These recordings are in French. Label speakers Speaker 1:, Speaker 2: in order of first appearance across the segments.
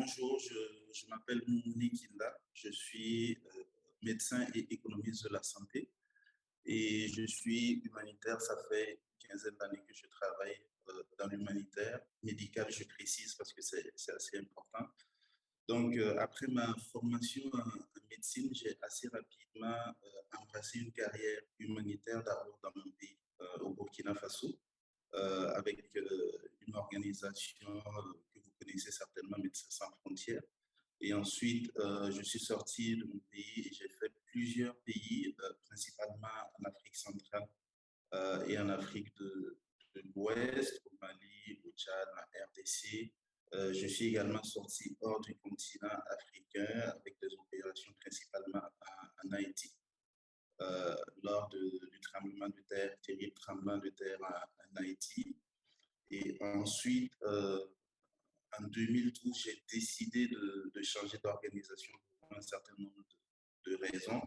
Speaker 1: Bonjour, je m'appelle Moumouni Kinda, je suis médecin et économiste de la santé et je suis humanitaire. Ça fait une quinzaine d'années que je travaille dans l'humanitaire, médical, je précise parce que c'est assez important. Donc, après ma formation en médecine, j'ai assez rapidement embrassé une carrière humanitaire d'abord dans mon pays, au Burkina Faso avec une organisation que vous connaissez certainement, Médecins sans frontières. Et ensuite, je suis sorti de mon pays et j'ai fait plusieurs pays, principalement en Afrique centrale et en Afrique de l'Ouest, au Mali, au Tchad, en RDC. Je suis également sorti hors du continent africain avec des opérations principalement en Haïti. Lors du tremblement de terre, terrible tremblement de terre en Haïti. Et ensuite, en 2012, j'ai décidé de changer d'organisation pour un certain nombre de raisons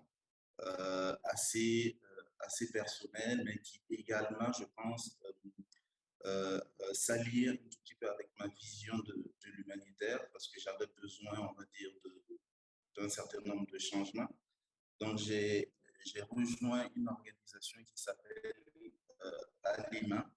Speaker 1: assez personnelles, mais qui également, je pense, s'allient un tout petit peu avec ma vision de l'humanitaire, parce que j'avais besoin, on va dire, d'un certain nombre de changements. Donc, j'ai rejoint une organisation qui s'appelle Alima,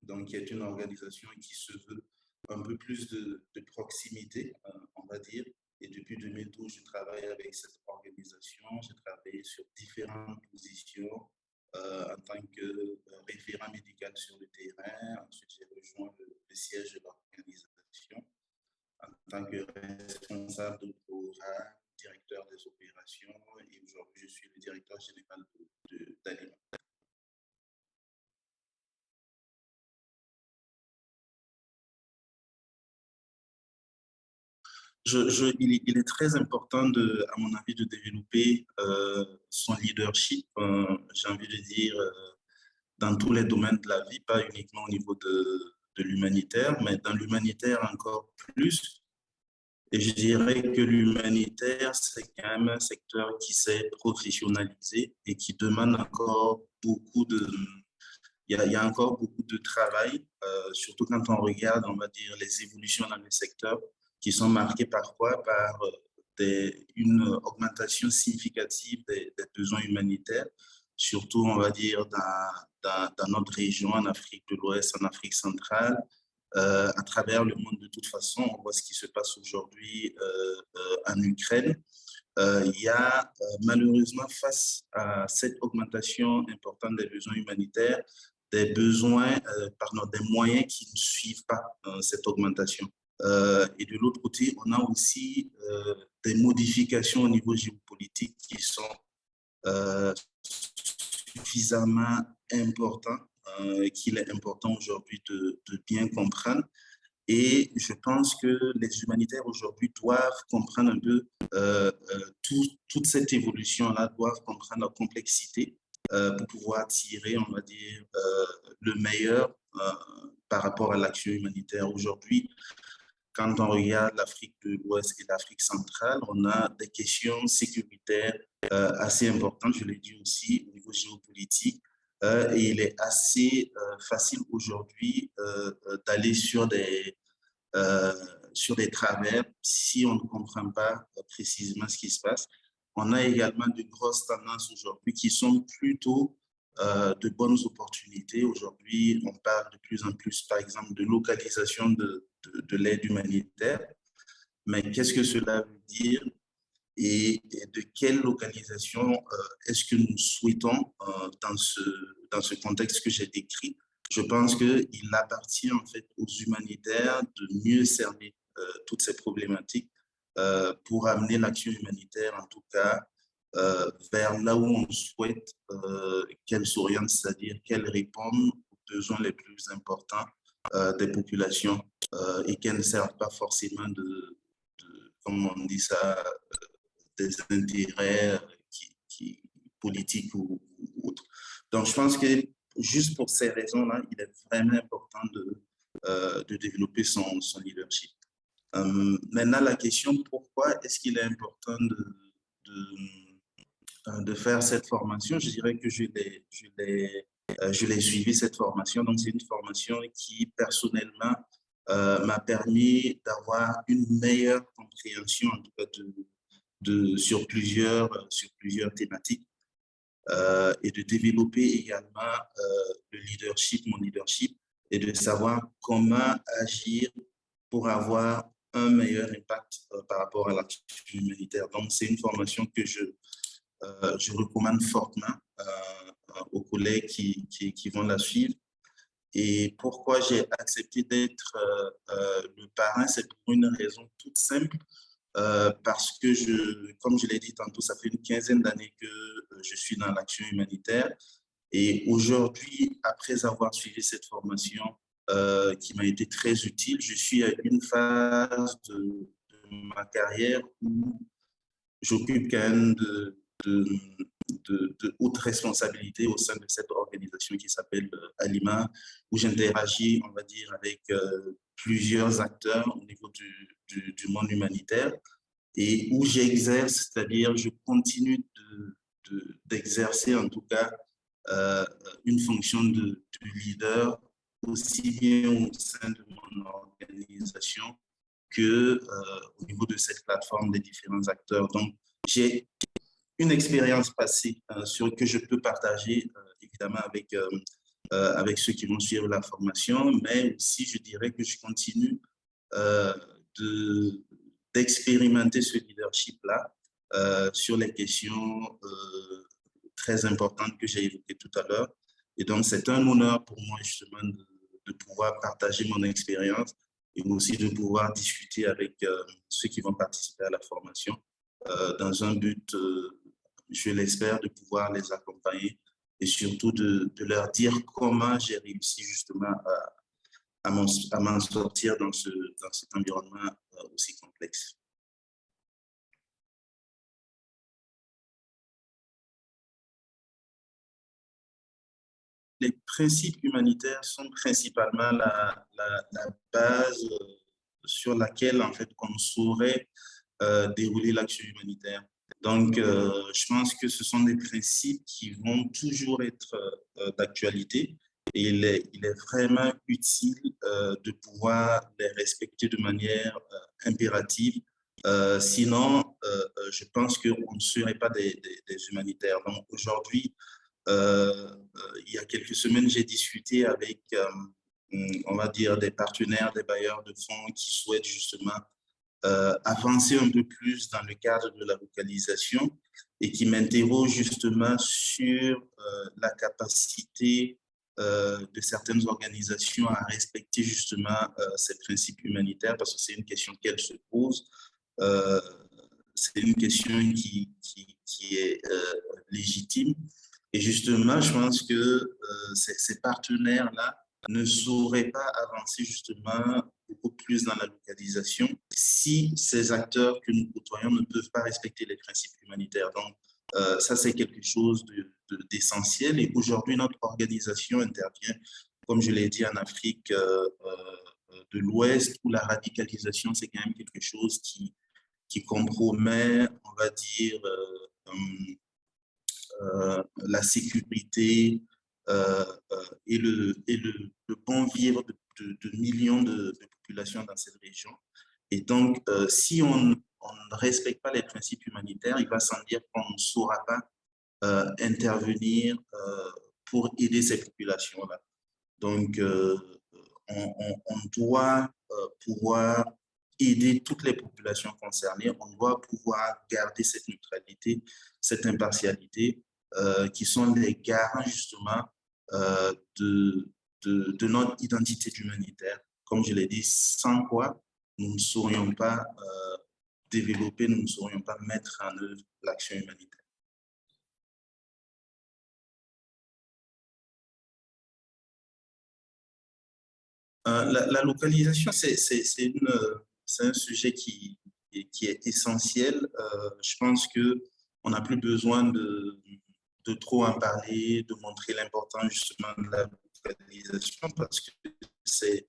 Speaker 1: donc qui est une organisation qui se veut un peu plus de proximité, on va dire. Et depuis 2012, je travaille avec cette organisation. J'ai travaillé sur différentes positions en tant que référent médical sur le terrain. Ensuite, j'ai rejoint le siège de l'organisation en tant que responsable de programme, directeur des opérations. Et aujourd'hui, je suis le directeur général d'Alima. Il est très important, à mon avis, de développer son leadership, j'ai envie de dire, dans tous les domaines de la vie, pas uniquement au niveau de l'humanitaire, mais dans l'humanitaire encore plus. Et je dirais que l'humanitaire, c'est quand même un secteur qui s'est professionnalisé et qui demande encore beaucoup il y a encore beaucoup de travail, surtout quand on regarde, on va dire, les évolutions dans le secteur qui sont marquées par quoi? Par une augmentation significative des besoins humanitaires, surtout, on va dire, dans notre région, en Afrique de l'Ouest, en Afrique centrale, à travers le monde de toute façon. On voit ce qui se passe aujourd'hui en Ukraine. Il y a malheureusement, face à cette augmentation importante des besoins humanitaires, des besoins, pardon, des moyens qui ne suivent pas cette augmentation. Et de l'autre côté, on a aussi des modifications au niveau géopolitique qui sont suffisamment importantes, qu'il est important aujourd'hui de bien comprendre. Et je pense que les humanitaires aujourd'hui doivent comprendre un peu toute cette évolution-là, doivent comprendre la complexité pour pouvoir tirer, on va dire, le meilleur par rapport à l'action humanitaire. Aujourd'hui, quand on regarde l'Afrique de l'Ouest et l'Afrique centrale, on a des questions sécuritaires assez importantes, je l'ai dit aussi, au niveau géopolitique. Et il est assez facile aujourd'hui d'aller euh, sur des travers si on ne comprend pas précisément ce qui se passe. On a également de grosses tendances aujourd'hui qui sont plutôt de bonnes opportunités. Aujourd'hui, on parle de plus en plus, par exemple, de localisation de l'aide humanitaire. Mais qu'est-ce que cela veut dire et de quelle localisation est-ce que nous souhaitons dans ce contexte que j'ai décrit? Je pense qu'il appartient en fait aux humanitaires de mieux cerner toutes ces problématiques pour amener l'action humanitaire, en tout cas, vers là où on souhaite qu'elle s'oriente, c'est-à-dire qu'elle réponde aux besoins les plus importants des populations et qu'elle ne serve pas forcément comme on dit ça, des intérêts politiques ou autres. Donc, je pense que juste pour ces raisons-là, il est vraiment important de développer son leadership. Maintenant, la question, pourquoi est-ce qu'il est important de faire cette formation? Je dirais que je l'ai suivi, cette formation. Donc, c'est une formation qui, personnellement, m'a permis d'avoir une meilleure compréhension, en tout cas, sur plusieurs thématiques et de développer également le leadership, mon leadership, et de savoir comment agir pour avoir un meilleur impact par rapport à l'action humanitaire. Donc, c'est une formation que je recommande fortement aux collègues qui vont la suivre. Et pourquoi j'ai accepté d'être le parrain, c'est pour une raison toute simple, parce que, comme je l'ai dit tantôt, ça fait une quinzaine d'années que je suis dans l'action humanitaire. Et aujourd'hui, après avoir suivi cette formation qui m'a été très utile, je suis à une phase de ma carrière où j'occupe quand même de hautes responsabilités au sein de cette organisation qui s'appelle Alima, où j'interagis, on va dire, avec plusieurs acteurs au niveau du monde humanitaire et où j'exerce, c'est-à-dire je continue d'exercer en tout cas une fonction de leader aussi bien au sein de mon organisation que au niveau de cette plateforme des différents acteurs. Donc, j'ai une expérience passée que je peux partager évidemment avec ceux qui vont suivre la formation, mais aussi je dirais que je continue euh, d'expérimenter ce leadership-là sur les questions très importantes que j'ai évoquées tout à l'heure. Et donc, c'est un honneur pour moi justement de pouvoir partager mon expérience et aussi de pouvoir discuter avec ceux qui vont participer à la formation dans un but, je l'espère, de pouvoir les accompagner et surtout de leur dire comment j'ai réussi justement à m'en sortir dans cet environnement aussi complexe. Les principes humanitaires sont principalement la base sur laquelle en fait on saurait dérouler l'action humanitaire. Donc, je pense que ce sont des principes qui vont toujours être d'actualité et il est vraiment utile de pouvoir les respecter de manière impérative. Sinon, je pense qu'on ne serait pas des humanitaires. Donc, aujourd'hui, il y a quelques semaines, j'ai discuté avec, on va dire, des partenaires, des bailleurs de fonds qui souhaitent justement avancer un peu plus dans le cadre de la localisation et qui m'interroge justement sur la capacité de certaines organisations à respecter justement ces principes humanitaires parce que c'est une question qu'elles se posent. Euh, c'est une question qui est légitime. Et justement, je pense que ces partenaires-là ne sauraient pas avancer justement beaucoup plus dans la localisation si ces acteurs que nous côtoyons ne peuvent pas respecter les principes humanitaires. Donc, ça, c'est quelque chose d'essentiel. Et aujourd'hui, notre organisation intervient, comme je l'ai dit, en Afrique de l'Ouest, où la radicalisation, c'est quand même quelque chose qui compromet, on va dire, la sécurité le bon vivre de millions de populations dans cette région. Et donc, si on ne respecte pas les principes humanitaires, il va sans dire qu'on ne saura pas intervenir pour aider ces populations-là. Donc, on doit pouvoir aider toutes les populations concernées. On doit pouvoir garder cette neutralité, cette impartialité, qui sont les garants justement de notre identité d'humanitaire. Comme je l'ai dit, sans quoi nous ne saurions pas développer, nous ne saurions pas mettre en œuvre l'action humanitaire. La localisation, c'est un sujet qui est essentiel. Je pense qu'on n'a plus besoin de trop en parler, de montrer l'importance justement de la localisation parce que c'est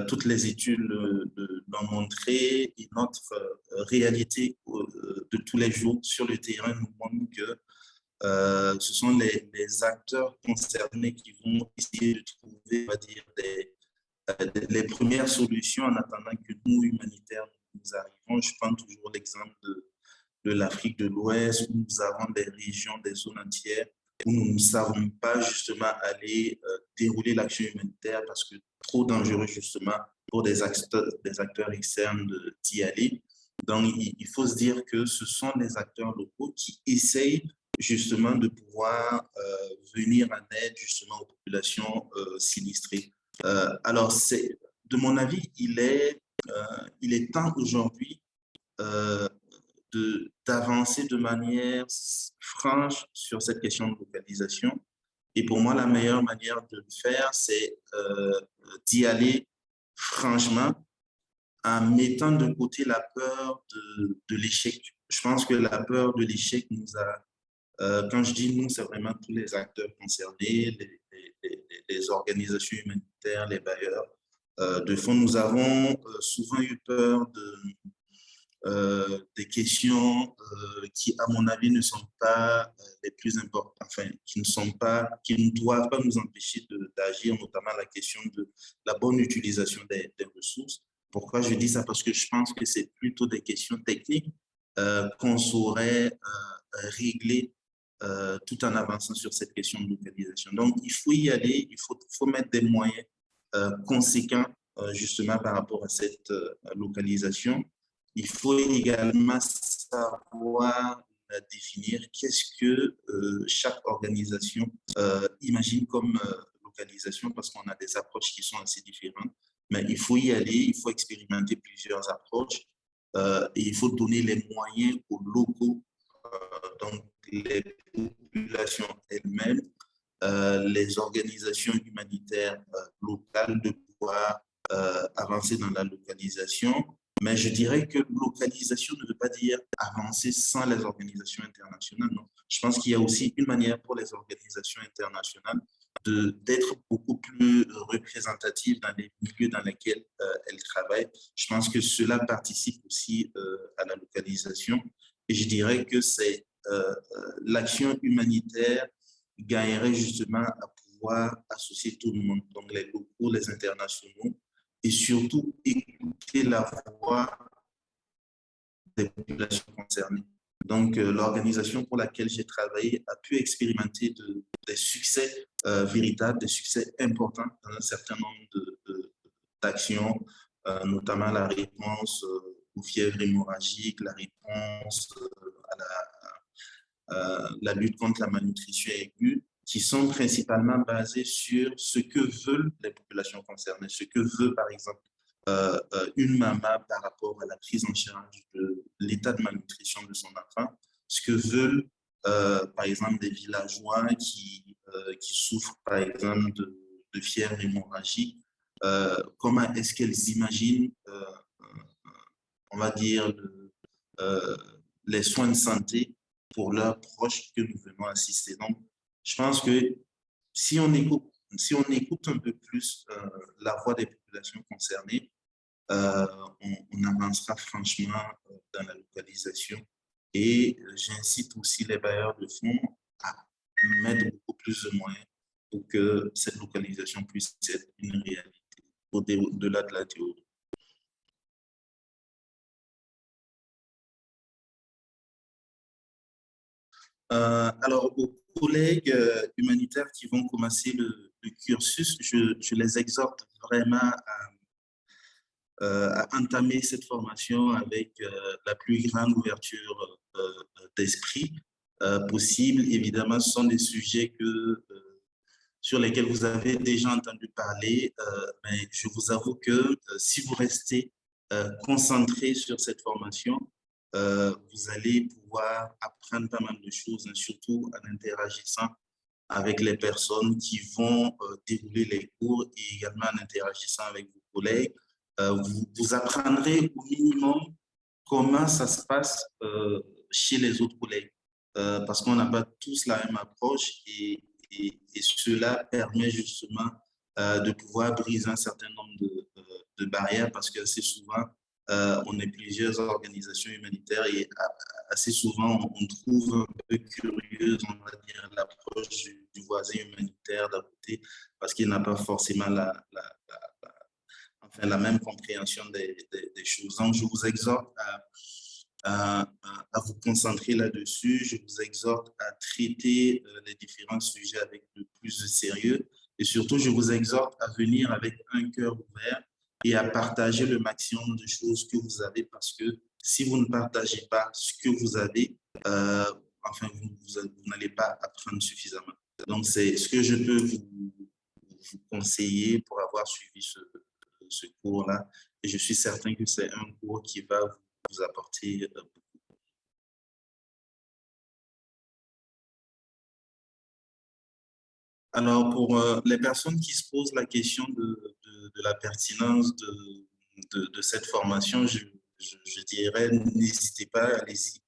Speaker 1: toutes les études l'ont montré et notre réalité de tous les jours sur le terrain nous montre que ce sont les acteurs concernés qui vont essayer de trouver, on va dire, les premières solutions en attendant que nous, humanitaires, nous arrivons. Je prends toujours l'exemple de l'Afrique de l'Ouest, où nous avons des régions, des zones entières, où nous ne savons pas justement aller dérouler l'action humanitaire parce que trop dangereux justement pour des acteurs externes d'y aller. Donc, il faut se dire que ce sont les acteurs locaux qui essayent justement de pouvoir venir en aide justement aux populations sinistrées. Alors, de mon avis, il est temps aujourd'hui euh, d'avancer de manière franche sur cette question de localisation. Et pour moi, la meilleure manière de le faire, c'est d'y aller franchement en mettant de côté la peur de l'échec. Je pense que la peur de l'échec nous a, quand je dis nous, c'est vraiment tous les acteurs concernés, les organisations humanitaires, les bailleurs de fonds. Nous avons souvent eu peur des questions qui, à mon avis, ne sont pas les plus importantes, enfin, qui ne doivent pas nous empêcher d'agir, notamment la question de la bonne utilisation des ressources. Pourquoi je dis ça? Parce que je pense que c'est plutôt des questions techniques qu'on saurait régler tout en avançant sur cette question de localisation. Donc, il faut y aller, faut mettre des moyens conséquents justement par rapport à cette localisation. Il faut également savoir définir qu'est-ce que chaque organisation imagine comme localisation parce qu'on a des approches qui sont assez différentes. Mais il faut y aller, il faut expérimenter plusieurs approches et il faut donner les moyens aux locaux, donc les populations elles-mêmes, les organisations humanitaires locales de pouvoir avancer dans la localisation. Mais je dirais que localisation ne veut pas dire avancer sans les organisations internationales. Non. Je pense qu'il y a aussi une manière pour les organisations internationales d'être beaucoup plus représentatives dans les milieux dans lesquels elles travaillent. Je pense que cela participe aussi à la localisation. Et je dirais que c'est l'action humanitaire gagnerait justement à pouvoir associer tout le monde, donc les locaux, les internationaux, et surtout écouter la voix des populations concernées. Donc, l'organisation pour laquelle j'ai travaillé a pu expérimenter des succès véritables, des succès importants dans un certain nombre d'actions, notamment la réponse aux fièvres hémorragiques, la réponse à la lutte contre la malnutrition aiguë, qui sont principalement basées sur ce que veulent les populations concernées, ce que veut, par exemple, une maman par rapport à la prise en charge de l'état de malnutrition de son enfant, ce que veulent, par exemple, des villageois qui souffrent, par exemple, de fièvre hémorragique, comment est-ce qu'elles imaginent, on va dire, les soins de santé pour leurs proches que nous venons assister. Donc, je pense que si on écoute un peu plus la voix des populations concernées, on avancera franchement dans la localisation. Et j'incite aussi les bailleurs de fonds à mettre beaucoup plus de moyens pour que cette localisation puisse être une réalité au-delà de la théorie. Alors, aux collègues humanitaires qui vont commencer le cursus, je les exhorte vraiment à entamer cette formation avec la plus grande ouverture d'esprit possible. Évidemment, ce sont des sujets sur lesquels vous avez déjà entendu parler, mais je vous avoue que si vous restez concentré sur cette formation, vous allez pouvoir apprendre pas mal de choses, hein, surtout en interagissant avec les personnes qui vont dérouler les cours et également en interagissant avec vos collègues. Vous apprendrez au minimum comment ça se passe chez les autres collègues, parce qu'on n'a pas tous la même approche et cela permet justement de pouvoir briser un certain nombre de barrières parce que assez souvent, on est plusieurs organisations humanitaires et assez souvent, on trouve un peu curieuse, on va dire, l'approche du voisin humanitaire d'à côté parce qu'il n'a pas forcément enfin, la même compréhension des choses. Donc, je vous exhorte à vous concentrer là-dessus. Je vous exhorte à traiter les différents sujets avec le plus de sérieux. Et surtout, je vous exhorte à venir avec un cœur ouvert et à partager le maximum de choses que vous avez, parce que si vous ne partagez pas ce que vous avez, enfin, vous n'allez pas apprendre suffisamment. Donc, c'est ce que je peux vous conseiller pour avoir suivi ce cours-là. Et je suis certain que c'est un cours qui va vous apporter beaucoup. Alors, pour les personnes qui se posent la question de la pertinence de cette formation, je dirais, n'hésitez pas, allez-y.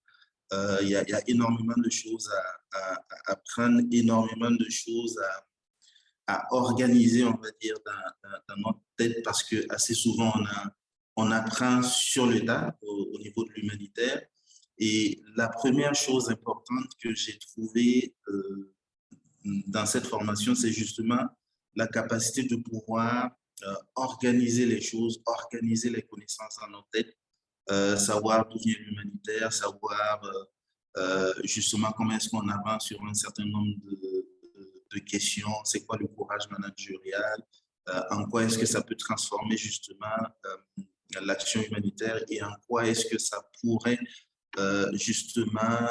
Speaker 1: Il y a énormément de choses à apprendre, énormément de choses à organiser, on va dire, dans notre tête, parce que assez souvent, on apprend sur le tas au niveau de l'humanitaire. Et la première chose importante que j'ai trouvée dans cette formation, c'est justement la capacité de pouvoir organiser les choses, organiser les connaissances dans notre tête, savoir d'où vient l'humanitaire, savoir justement comment est-ce qu'on avance sur un certain nombre de questions, c'est quoi le courage managérial, en quoi est-ce que ça peut transformer justement l'action humanitaire et en quoi est-ce que ça pourrait justement,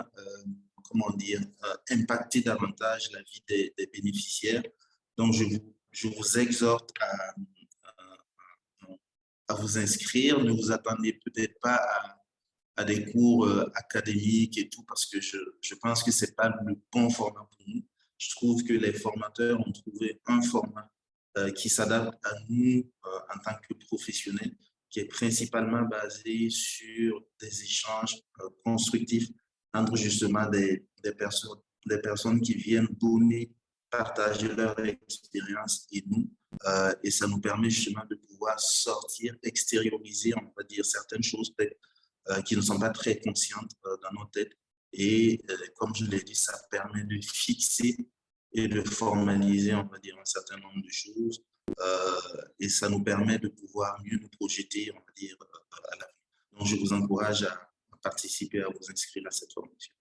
Speaker 1: comment dire, impacter davantage la vie des bénéficiaires. Donc, je vous exhorte à vous inscrire. Ne vous attendez peut-être pas à des cours académiques et tout, parce que je pense que ce n'est pas le bon format pour nous. Je trouve que les formateurs ont trouvé un format qui s'adapte à nous en tant que professionnels, qui est principalement basé sur des échanges constructifs entre justement des personnes qui viennent donner, partager leur expérience et nous. Et ça nous permet justement de pouvoir sortir, extérioriser, on va dire, certaines choses qui ne sont pas très conscientes dans nos têtes. Et comme je l'ai dit, ça permet de fixer et de formaliser, on va dire, un certain nombre de choses. Et ça nous permet de pouvoir mieux nous projeter, on va dire, à l'avenir. Donc, je vous encourage à participer, à vous inscrire à cette formation.